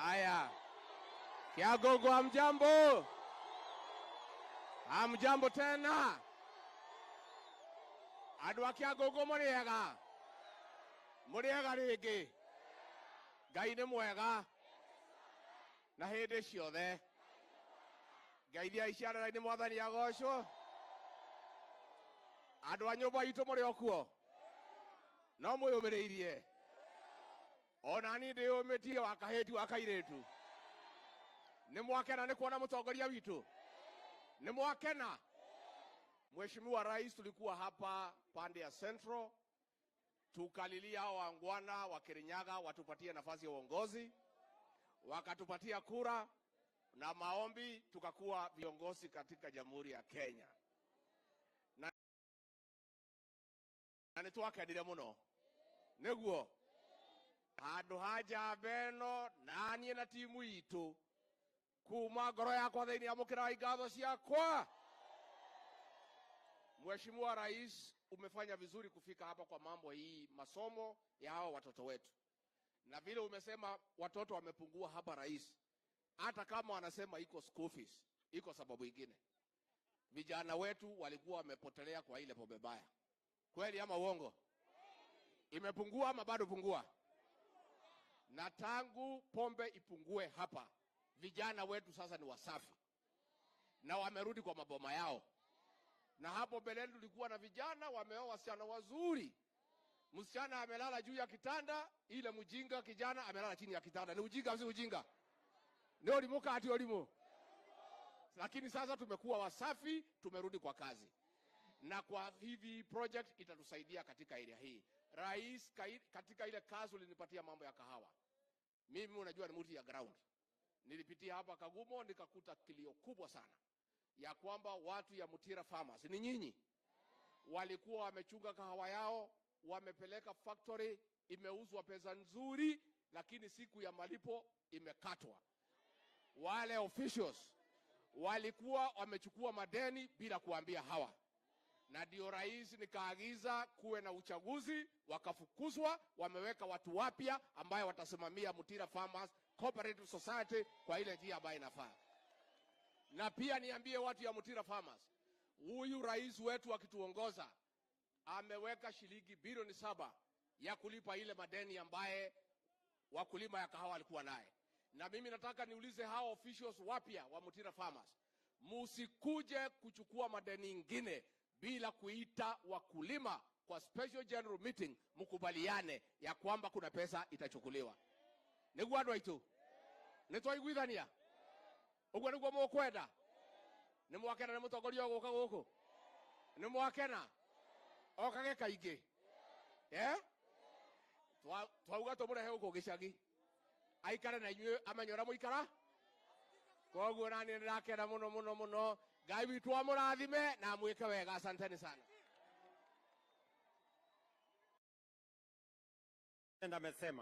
Haya. Kiagogo hamjambo? Hamjambo tena? Andu a Kiagogo muriega? Muriega ringi? Ngai ni mwega. Na hindi ciothe. Ngeithia iciarĩra-inĩ Mwathani agocwo. Andu a nyũmba itũ mũrĩ o kuo? No mwĩyũmĩrĩirie? Ona niĩ ndĩyũmĩtie wa kahĩti wa kairĩtu. Nĩ mwakena nĩ kuona mũtongoria witũ? Nĩ mwakena? Mheshimiwa Rais, tulikuwa hapa pande ya Central, tukalilia hao wangwana wa Kirinyaga watupatie nafasi ya uongozi, wakatupatia kura na maombi, tukakuwa viongozi katika Jamhuri ya Kenya. Na nĩtwakenire mũno. Nĩguo handũ haja beno nanie na timu itu kuma ngoro yakwa thĩinĩ amũkĩra ingatho ciakwa. Mheshimiwa Rais, umefanya vizuri kufika hapa kwa mambo hii masomo ya hao watoto wetu. Na vile umesema watoto wamepungua hapa Rais, hata kama wanasema iko school fees, iko sababu nyingine. Vijana wetu walikuwa wamepotelea kwa ile pombe baya. Kweli ama uongo? Imepungua ama bado pungua? Na tangu pombe ipungue hapa, vijana wetu sasa ni wasafi. Na wamerudi kwa maboma yao. Na hapo mbeleni tulikuwa na vijana wameoa wasichana wazuri. Msichana amelala juu ya kitanda, ile mjinga kijana amelala chini ya kitanda. Ni ujinga si ujinga? Ni olimuka ati olimu. Lakini sasa tumekuwa wasafi, tumerudi kwa kazi. Na kwa hivi project itatusaidia katika area hii. Rais, katika ile kazi ulinipatia mambo ya kahawa. Mimi unajua ni mtu ya ground. Nilipitia hapa Kagumo nikakuta kilio kubwa sana ya kwamba watu ya Mutira Farmers ni nyinyi walikuwa wamechunga kahawa yao, wamepeleka factory, imeuzwa pesa nzuri, lakini siku ya malipo imekatwa. Wale officials walikuwa wamechukua madeni bila kuambia hawa. Na ndio Rais nikaagiza kuwe na uchaguzi, wakafukuzwa, wameweka watu wapya ambao watasimamia Mutira Farmers Cooperative Society kwa ile njia ambayo inafaa. Na pia niambie watu ya Mutira Farmers, huyu Rais wetu akituongoza ameweka shilingi bilioni 7 ya kulipa ile madeni ambaye wakulima ya kahawa walikuwa naye. Na mimi nataka niulize hao officials wapya wa Mutira Farmers, musikuje kuchukua madeni ingine bila kuita wakulima kwa special general meeting, mkubaliane ya kwamba kuna pesa itachukuliwa. Nĩguo andũ aitũ? Nĩtwaiguithania? Ũguo nĩguo mũkwenda? Nĩ mwakena nĩ mũtongoria gũka gũkũ? Nĩ mwakena? Okage kaingĩ? Twauga tũmũrehe gũkũ gĩcagi. Aikare na inyuĩ amenye ũrĩa mũikara? Koguo nani nĩndakena mũno mũno mũno. Ngai witũ amũrathime na mwĩke wega. Asanteni sana. Amesema